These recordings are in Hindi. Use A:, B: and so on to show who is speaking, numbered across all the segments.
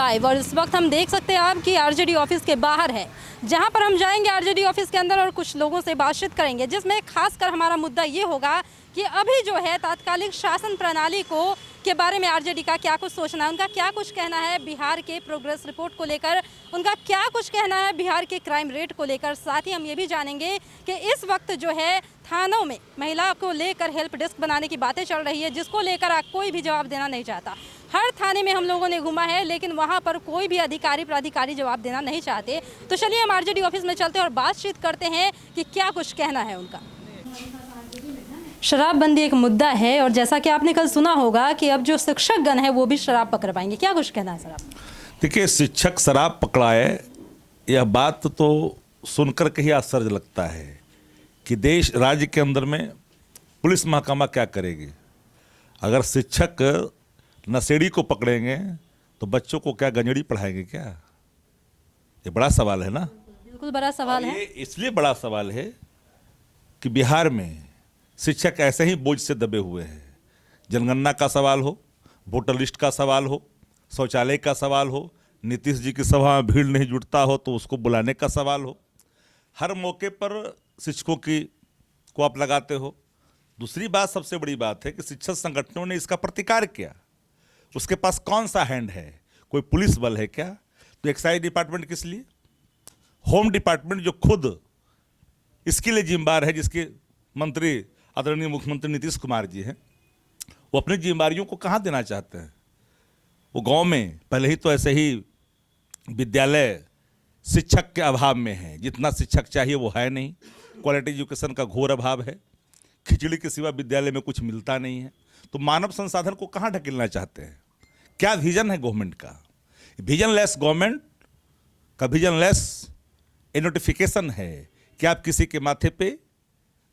A: लाइव और इस वक्त हम देख सकते हैं आप कि आरजेडी ऑफिस के बाहर है, जहां पर हम जाएंगे आरजेडी ऑफिस के अंदर और कुछ लोगों से बातचीत करेंगे, जिसमें खासकर हमारा मुद्दा ये होगा कि अभी जो है तात्कालिक शासन प्रणाली को के बारे में आरजेडी का क्या कुछ सोचना है, उनका क्या कुछ कहना है बिहार के प्रोग्रेस रिपोर्ट को लेकर, उनका क्या कुछ कहना है बिहार के क्राइम रेट को लेकर। साथ ही हम ये भी जानेंगे कि इस वक्त जो है थानों में महिला को लेकर हेल्प डेस्क बनाने की बातें चल रही है, जिसको लेकर कोई भी जवाब देना नहीं चाहता। हर थाने में हम लोगों ने घूमा है, लेकिन वहाँ पर कोई भी अधिकारी प्राधिकारी जवाब देना नहीं चाहते। तो चलिए हम आरजेडी ऑफिस में चलते हैं और बातचीत करते हैं कि क्या कुछ कहना है उनका। शराबबंदी एक मुद्दा है और जैसा कि आपने कल सुना होगा कि अब जो शिक्षक गण है वो भी शराब पकड़ पाएंगे, क्या कुछ कहना है सर आप?
B: देखिए, शिक्षक शराब पकड़ाए, यह बात तो सुनकर के ही आश्चर्य लगता है कि देश राज्य के अंदर में पुलिस महकमा क्या करेगी। अगर शिक्षक नशेड़ी को पकड़ेंगे तो बच्चों को क्या गंजड़ी पढ़ाएंगे क्या? ये बड़ा सवाल है ना।
A: बिल्कुल बड़ा सवाल है।
B: ये इसलिए बड़ा सवाल है कि बिहार में शिक्षक ऐसे ही बोझ से दबे हुए हैं। जनगणना का सवाल हो, वोटर लिस्ट का सवाल हो, शौचालय का सवाल हो, नीतीश जी की सभा में भीड़ नहीं जुटता हो तो उसको बुलाने का सवाल हो, हर मौके पर शिक्षकों को आप लगाते हो। दूसरी बात, सबसे बड़ी बात है कि शिक्षक संगठनों ने इसका प्रतिकार किया। उसके पास कौन सा हैंड है? कोई पुलिस बल है क्या? तो एक्साइज डिपार्टमेंट किस लिए? होम डिपार्टमेंट जो खुद इसके लिए जिम्मेदार है, जिसके मंत्री आदरणीय मुख्यमंत्री नीतीश कुमार जी हैं, वो अपनी जिम्मेदारियों को कहाँ देना चाहते हैं? वो गांव में पहले ही तो ऐसे ही विद्यालय शिक्षक के अभाव में है, जितना शिक्षक चाहिए वो है नहीं। क्वालिटी एजुकेशन का घोर अभाव है। खिचड़ी के सिवा विद्यालय में कुछ मिलता नहीं है। तो मानव संसाधन को कहाँ ढकेलना चाहते हैं? क्या विजन है गवर्नमेंट का? विजनलेस गवर्नमेंट का विजनलेस ए नोटिफिकेशन है कि आप किसी के माथे पे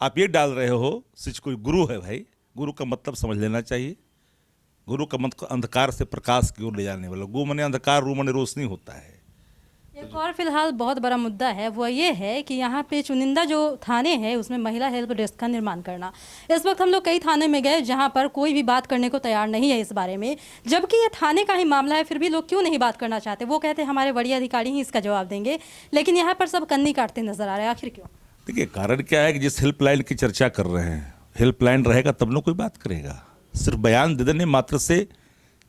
B: आप ये डाल रहे हो, शिक्षक कोई गुरु है भाई। गुरु का मतलब समझ लेना चाहिए। गुरु का मतलब अंधकार से प्रकाश की ओर ले जाने वाला। गु माने अंधकार, रू माने रोशनी होता है।
A: एक और फिलहाल बहुत बड़ा मुद्दा है, वो ये है कि यहाँ पे चुनिंदा जो थाने हैं उसमें महिला हेल्प डेस्क का निर्माण करना। इस वक्त हम लोग कई थाने में गए जहाँ पर कोई भी बात करने को तैयार नहीं है इस बारे में, जबकि ये थाने का ही मामला है, फिर भी लोग क्यों नहीं बात करना चाहते? वो कहते हैं हमारे बड़ी अधिकारी ही इसका जवाब देंगे, लेकिन यहाँ पर सब कन्नी काटते नजर आ रहे हैं। आखिर क्यों?
B: देखिए, कारण क्या है कि जिस हेल्पलाइन की चर्चा कर रहे हैं, हेल्पलाइन रहेगा तब ना कोई बात करेगा। सिर्फ बयान दे देने मात्र से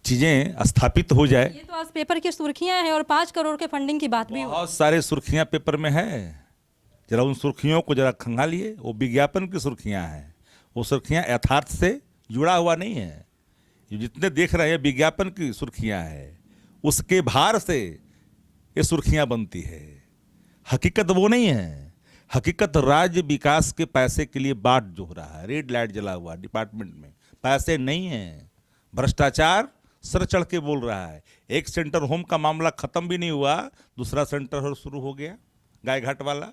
B: चीज़ें स्थापित हो जाए।
A: ये तो आज पेपर की सुर्खियां हैं और 5 करोड़ के फंडिंग की बात भी हुई।
B: बहुत सारे सुर्खियां पेपर में है। जरा उन सुर्खियों को जरा खंगालिए। वो विज्ञापन की सुर्खियां हैं। वो सुर्खियां यथार्थ से जुड़ा हुआ नहीं है। ये जितने देख रहे हैं विज्ञापन की सुर्खियां हैं, उसके भार से ये सुर्खियां बनती है। हकीकत वो नहीं है। हकीकत राज्य विकास के पैसे के लिए बाट जो हो रहा है, रेड लाइट जला हुआ डिपार्टमेंट में, पैसे नहीं है। भ्रष्टाचार सर चढ़ के बोल रहा है। एक सेंटर होम का मामला खत्म भी नहीं हुआ, दूसरा सेंटर शुरू हो गया। गायघाट वाला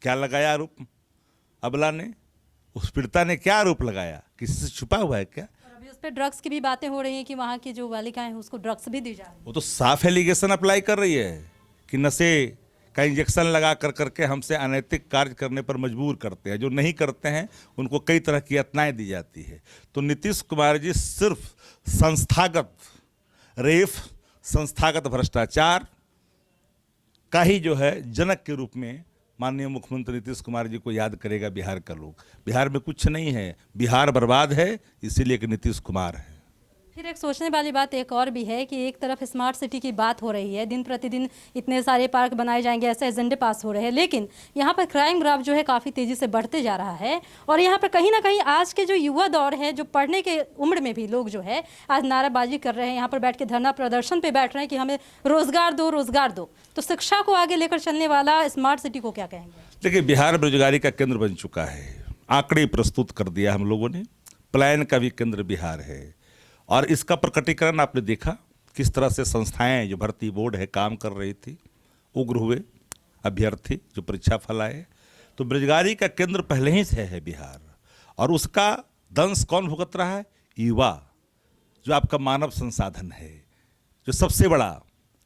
B: क्या लगाया आरोप? अबला ने, उस पीड़िता ने क्या आरोप लगाया? किसी से छुपा हुआ है क्या?
A: और अभी उस पर ड्रग्स की भी बातें हो रही हैं कि वहाँ की जो बालिकाएं हैं उसको ड्रग्स भी दी जा रही है।
B: वो तो साफ एलिगेशन अप्लाई कर रही है कि नशे का इंजेक्शन लगा कर करके हमसे अनैतिक कार्य करने पर मजबूर करते हैं। जो नहीं करते हैं उनको कई तरह की यातनाएं दी जाती है। तो नीतीश कुमार जी सिर्फ संस्थागत रेप, संस्थागत भ्रष्टाचार का ही जो है जनक के रूप में माननीय मुख्यमंत्री नीतीश कुमार जी को याद करेगा बिहार का लोग। बिहार में कुछ नहीं है, बिहार बर्बाद है, इसीलिए कि नीतीश कुमार है।
A: फिर एक सोचने वाली बात एक और भी है कि एक तरफ स्मार्ट सिटी की बात हो रही है, दिन प्रतिदिन इतने सारे पार्क बनाए जाएंगे, ऐसे एजेंडे पास हो रहे हैं, लेकिन यहाँ पर क्राइम ग्राफ जो है काफ़ी तेज़ी से बढ़ते जा रहा है। और यहाँ पर कहीं ना कहीं आज के जो युवा दौर है, जो पढ़ने के उम्र में भी लोग जो है आज नाराबाजी कर रहे हैं, यहाँ पर बैठ के धरना प्रदर्शन पर बैठ रहे हैं कि हमें रोजगार दो, रोजगार दो। तो शिक्षा को आगे लेकर चलने वाला स्मार्ट सिटी को क्या कहेंगे?
B: देखिए, बिहार बेरोजगारी का केंद्र बन चुका है। आंकड़े प्रस्तुत कर दिया हम लोगों ने। पलायन का भी केंद्र बिहार है। और इसका प्रकटीकरण आपने देखा किस तरह से संस्थाएं, जो भर्ती बोर्ड है, काम कर रही थी। उग्र हुए अभ्यर्थी जो परीक्षा फल आए। तो बेरोजगारी का केंद्र पहले ही से है बिहार। और उसका दंश कौन भुगत रहा है? युवा, जो आपका मानव संसाधन है, जो सबसे बड़ा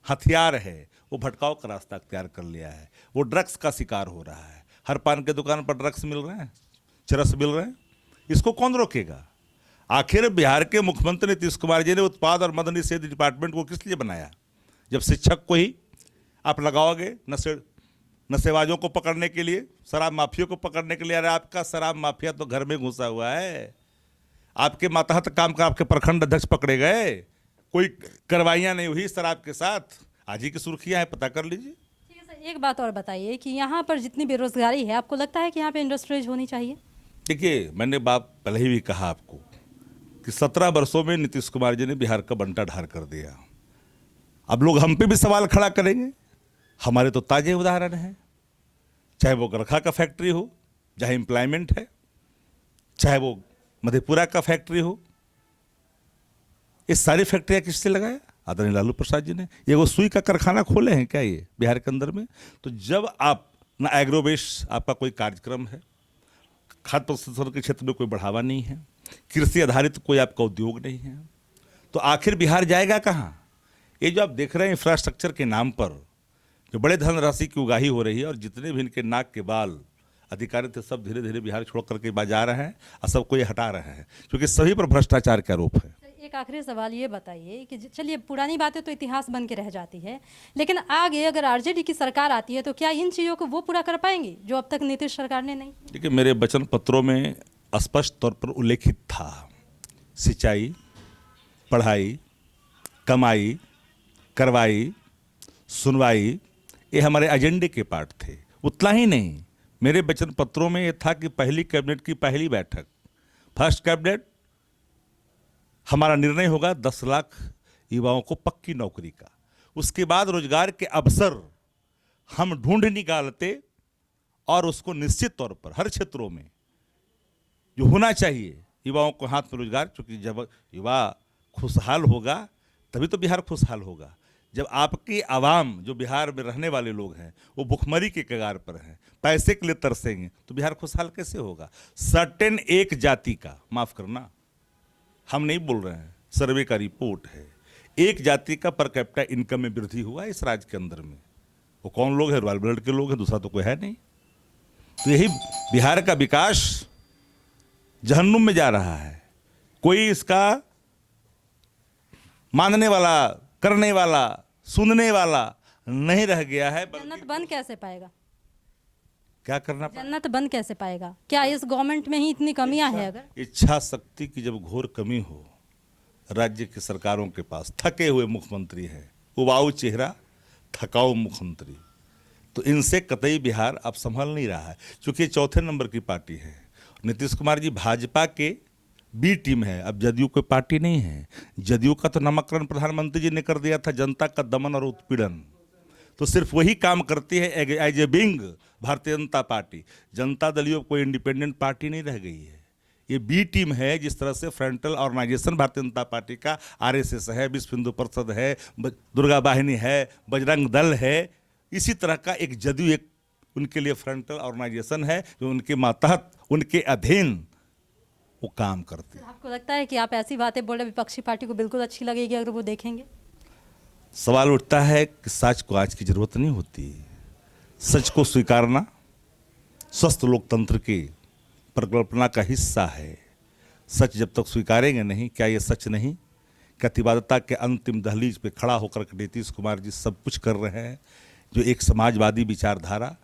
B: हथियार है, वो भटकाव का रास्ता अख्तियार कर लिया है। वो ड्रग्स का शिकार हो रहा है। हर पान के दुकान पर ड्रग्स मिल रहे हैं, चरस मिल रहे हैं। इसको कौन रोकेगा? आखिर बिहार के मुख्यमंत्री नीतीश कुमार जी ने उत्पाद और मद निषेध डिपार्टमेंट को किस लिए बनाया? जब शिक्षक को ही आप लगाओगे नशेबाजों को पकड़ने के लिए, शराब माफियों को पकड़ने के लिए, अरे आपका शराब माफिया तो घर में घुसा हुआ है, आपके मातहत काम का आपके प्रखंड अध्यक्ष पकड़े गए, कोई कार्रवाइयाँ नहीं हुई शराब के साथ। आज ही की सुर्खियाँ हैं, पता कर लीजिए।
A: ठीक है सर, एक बात और बताइए कि यहाँ पर जितनी बेरोजगारी है, आपको लगता है कि यहाँ पे इंडस्ट्रीज होनी चाहिए?
B: देखिए, मैंने बात पहले ही भी कहा आपको कि 17 वर्षों में नीतीश कुमार जी ने बिहार का बंटा ढार कर दिया। अब लोग हम पे भी सवाल खड़ा करेंगे। हमारे तो ताजे उदाहरण हैं, चाहे वो गरखा का फैक्ट्री हो जहाँ एम्प्लॉयमेंट है, चाहे वो मधेपुरा का फैक्ट्री हो। ये सारी फैक्ट्रियाँ किससे लगाया? आदरणीय लालू प्रसाद जी ने। ये वो सुई का कारखाना खोले हैं क्या ये बिहार के अंदर में? तो जब आप ना एग्रोबेस आपका कोई कार्यक्रम है, खाद्य प्रसंस्करण के क्षेत्र में कोई बढ़ावा नहीं है, कृषि आधारित कोई आपका उद्योग नहीं है, तो आखिर बिहार जाएगा कहाँ? ये जो आप देख रहे हैं इंफ्रास्ट्रक्चर के नाम पर जो बड़े धनराशि की उगाही हो रही है, और जितने भी इनके नाक के बाल अधिकारी थे सब धीरे धीरे बिहार छोड़ करके जा रहे हैं और सबको ये हटा रहे हैं, क्योंकि सभी पर भ्रष्टाचार का आरोप है।
A: एक आखिरी सवाल ये बताइए कि चलिए पुरानी बातें तो इतिहास बन के रह जाती है, लेकिन आगे अगर आरजेडी की सरकार आती है तो क्या इन चीज़ों को वो पूरा कर पाएंगे जो अब तक नीतीश सरकार ने नहीं?
B: देखिए, मेरे वचन पत्रों में स्पष्ट तौर पर उल्लेखित था, सिंचाई, पढ़ाई, कमाई, करवाई, सुनवाई, ये हमारे एजेंडे के पार्ट थे। उतना ही नहीं, मेरे वचन पत्रों में ये था कि पहली कैबिनेट की पहली बैठक, फर्स्ट कैबिनेट, हमारा निर्णय होगा 10 लाख युवाओं को पक्की नौकरी का। उसके बाद रोजगार के अवसर हम ढूंढ निकालते और उसको निश्चित तौर पर हर क्षेत्रों में जो होना चाहिए युवाओं को हाथ में रोजगार, क्योंकि जब युवा खुशहाल होगा तभी तो बिहार खुशहाल होगा। जब आपकी आवाम जो बिहार में रहने वाले लोग हैं वो भुखमरी के कगार पर हैं, पैसे के लिए तरसेंगे, तो बिहार खुशहाल कैसे होगा? सर्टेन एक जाति का, माफ करना हम नहीं बोल रहे हैं, सर्वे का रिपोर्ट है, एक जाति का पर कैपिटा इनकम में वृद्धि हुआ है इस राज्य के अंदर में। वो कौन लोग हैं? रॉयल ब्लड के लोग हैं, दूसरा तो कोई है नहीं। तो यही बिहार का विकास जहन्नुम में जा रहा है। कोई इसका मानने वाला, करने वाला, सुनने वाला नहीं रह गया है।
A: जन्नत बन कैसे पाएगा?
B: क्या करना पड़ेगा?
A: जन्नत बन कैसे पाएगा? क्या इस गवर्नमेंट में ही इतनी कमियां हैं? अगर
B: इच्छा शक्ति की जब घोर कमी हो, राज्य की सरकारों के पास थके हुए मुख्यमंत्री हैं, उबाऊ चेहरा, थकाऊ मुख्यमंत्री, तो इनसे कतई बिहार अब संभल नहीं रहा है, क्योंकि चौथे नंबर की पार्टी है। नीतीश कुमार जी भाजपा के बी टीम है, अब जदयू कोई पार्टी नहीं है। जदयू का तो नामकरण प्रधानमंत्री जी ने कर दिया था, जनता का दमन और उत्पीड़न, तो सिर्फ वही काम करती है as A wing Bharatiya Janata party. Janata Dal कोई इंडिपेंडेंट पार्टी नहीं रह गई है, ये बी टीम है। जिस तरह से frontal organisation Bharatiya Janata party का आरएसएस है, विश्व हिंदू परिषद है, दुर्गा वाहिनी है, बजरंग दल है, इसी तरह का एक जदयू एक उनके लिए फ्रंटल ऑर्गेनाइजेशन है जो उनके मातहत, उनके अधीन वो काम करते हैं।
A: आपको लगता है कि आप ऐसी बातें बोल रहे विपक्षी पार्टी को बिल्कुल अच्छी लगेगी अगर वो देखेंगे?
B: सवाल उठता है कि सच को आज की जरूरत नहीं होती। सच को स्वीकारना स्वस्थ लोकतंत्र की परिकल्पना का हिस्सा है। सच जब तक स्वीकारेंगे नहीं, क्या ये सच नहीं कि अतिवादिता के अंतिम दहलीज पे खड़ा होकर के नीतीश कुमार जी सब कुछ कर रहे हैं, जो एक समाजवादी विचारधारा,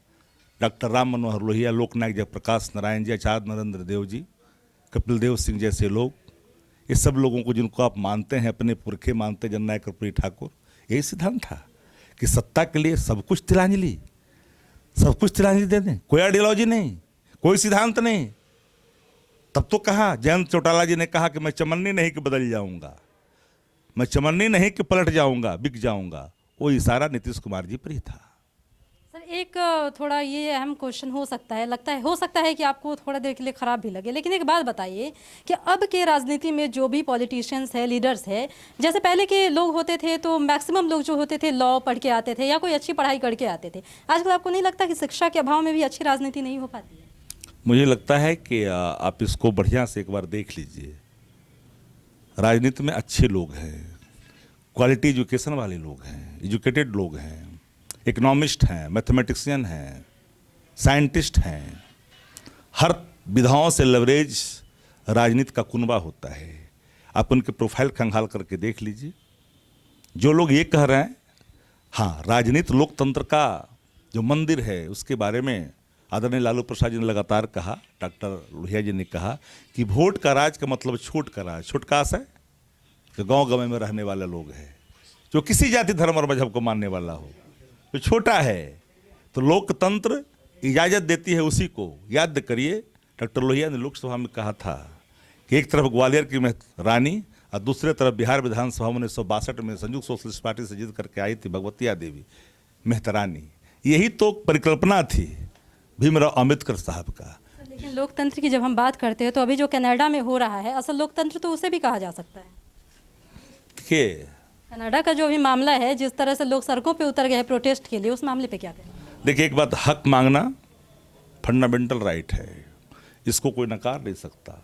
B: डॉक्टर राम मनोहर लोहिया, लोकनायक जयप्रकाश नारायण जी, आचार्य नरेंद्र देव जी, कपिल देव सिंह जैसे लोग, ये सब लोगों को जिनको आप मानते हैं, अपने पुरखे मानते, जननायक कर्पूरी ठाकुर, यही सिद्धांत था कि सत्ता के लिए सब कुछ तिलांजलि, सब कुछ तिलांजलि दे दें, कोई आइडियोलॉजी नहीं, कोई सिद्धांत नहीं। तब तो कहा, जयंत चौटाला जी ने कहा कि मैं चमन्नी नहीं कि बदल जाऊंगा, मैं चमन्नी नहीं कि पलट जाऊंगा, बिक जाऊंगा। वो इशारा नीतीश कुमार जी पर ही था।
A: सर एक थोड़ा ये अहम क्वेश्चन हो सकता है, लगता है हो सकता है कि आपको थोड़ा देर के लिए ख़राब भी लगे, लेकिन एक बात बताइए कि अब के राजनीति में जो भी पॉलिटिशियंस है, लीडर्स है, जैसे पहले के लोग होते थे तो मैक्सिमम लोग जो होते थे लॉ पढ़ के आते थे या कोई अच्छी पढ़ाई करके आते थे। आजकल आपको नहीं लगता कि शिक्षा के अभाव में भी अच्छी राजनीति नहीं हो पाती है?
B: मुझे लगता है कि आप इसको बढ़िया से एक बार देख लीजिए। राजनीति में अच्छे लोग हैं, क्वालिटी एजुकेशन वाले लोग हैं, एजुकेटेड लोग हैं, इकोनॉमिस्ट हैं, मैथमेटिशियन हैं, साइंटिस्ट हैं। हर विधाओं से लेवरेज राजनीति का कुनबा होता है। आप उनके प्रोफाइल खंगाल करके देख लीजिए। जो लोग ये कह रहे हैं हाँ, राजनीति लोकतंत्र का जो मंदिर है उसके बारे में आदरणीय लालू प्रसाद जी ने लगातार कहा, डॉक्टर लोहिया जी ने कहा कि वोट का राज का मतलब छूट का राज। छूट का है जो गांव गाँव में रहने वाले लोग हैं, जो किसी जाति धर्म और मजहब को मानने वाला हो, जो छोटा है, तो लोकतंत्र इजाज़त देती है उसी को। याद करिए डॉक्टर लोहिया ने लोकसभा में कहा था कि एक तरफ ग्वालियर की रानी और दूसरे तरफ बिहार विधानसभा में 1962 में संयुक्त सोशलिस्ट पार्टी से जीत करके आई थी भगवतिया देवी मेहतरानी। यही तो परिकल्पना थी भीमराव अम्बेडकर साहब का।
A: लेकिन लोकतंत्र की जब हम बात करते हैं तो अभी जो कनाडा में हो रहा है, असल लोकतंत्र तो उसे भी कहा जा सकता है।
B: देखिए,
A: कनाडा का जो अभी मामला है, जिस तरह से लोग सड़कों पे उतर गए प्रोटेस्ट के लिए, उस मामले पे क्या कहें?
B: देखिए, एक बात, हक मांगना फंडामेंटल राइट है, इसको कोई नकार नहीं सकता।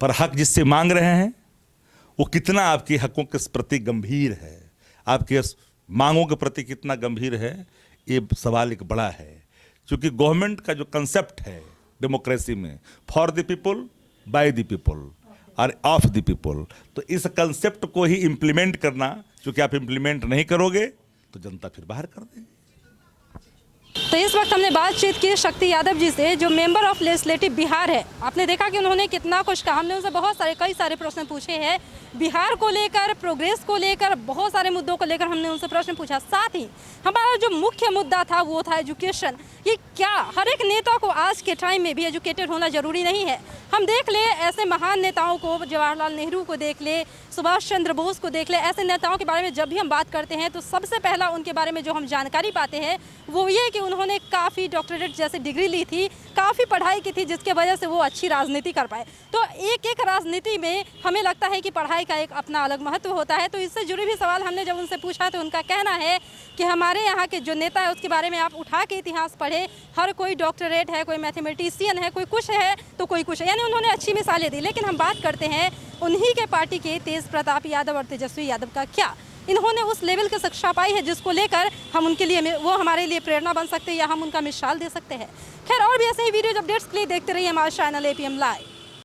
B: पर हक जिससे मांग रहे हैं वो कितना आपके हकों के प्रति गंभीर है, आपके मांगों के प्रति कितना गंभीर है, ये सवाल एक बड़ा है। क्योंकि गवर्नमेंट का जो कंसेप्ट है डेमोक्रेसी में, for the people, by the people और ऑफ द पीपल, तो इस कंसेप्ट को ही इम्प्लीमेंट करना, क्योंकि आप इम्प्लीमेंट नहीं करोगे तो जनता फिर बाहर कर देगी।
A: तो इस वक्त हमने बातचीत की शक्ति यादव जी से, जो मेंबर ऑफ लेजिस्लेटिव बिहार है। आपने देखा कि उन्होंने कितना कुछ कहा। हमने उनसे कई सारे प्रश्न पूछे हैं बिहार को लेकर, प्रोग्रेस को लेकर, बहुत सारे मुद्दों को लेकर हमने उनसे प्रश्न पूछा। साथ ही हमारा जो मुख्य मुद्दा था वो था एजुकेशन। ये क्या हर एक नेता को आज के टाइम में भी एजुकेटेड होना जरूरी नहीं है? हम देख ले ऐसे महान नेताओं को, जवाहरलाल नेहरू को देख ले, सुभाष चंद्र बोस को देख ले, ऐसे नेताओं के बारे में जब भी हम बात करते हैं तो सबसे पहला उनके बारे में जो हम जानकारी पाते हैं वो ये कि उन्होंने काफ़ी डॉक्टरेट जैसी डिग्री ली थी, काफ़ी पढ़ाई की थी, जिसके वजह से वो अच्छी राजनीति कर पाए। तो एक एक राजनीति में हमें लगता है कि पढ़ाई का एक अपना अलग महत्व होता है। तो इससे जुड़े भी सवाल हमने जब उनसे पूछा तो उनका कहना है कि हमारे यहाँ के जो नेता है उसके बारे में आप उठा के इतिहास पढ़े, हर कोई डॉक्टरेट है, कोई मैथमेटिशियन है, कोई कुछ है तो कोई कुछ है, यानी उन्होंने अच्छी मिसालें दी। लेकिन हम बात करते हैं उन्हीं के पार्टी के तेज प्रताप यादव और तेजस्वी यादव का। क्या इन्होंने उस लेवल की शिक्षा पाई है जिसको लेकर हम उनके लिए, वो हमारे लिए प्रेरणा बन सकते हैं या हम उनका मिसाल दे सकते हैं? खैर, और भी ऐसे ही वीडियो अपडेट्स के लिए देखते रहिए हमारे चैनल APM लाइव।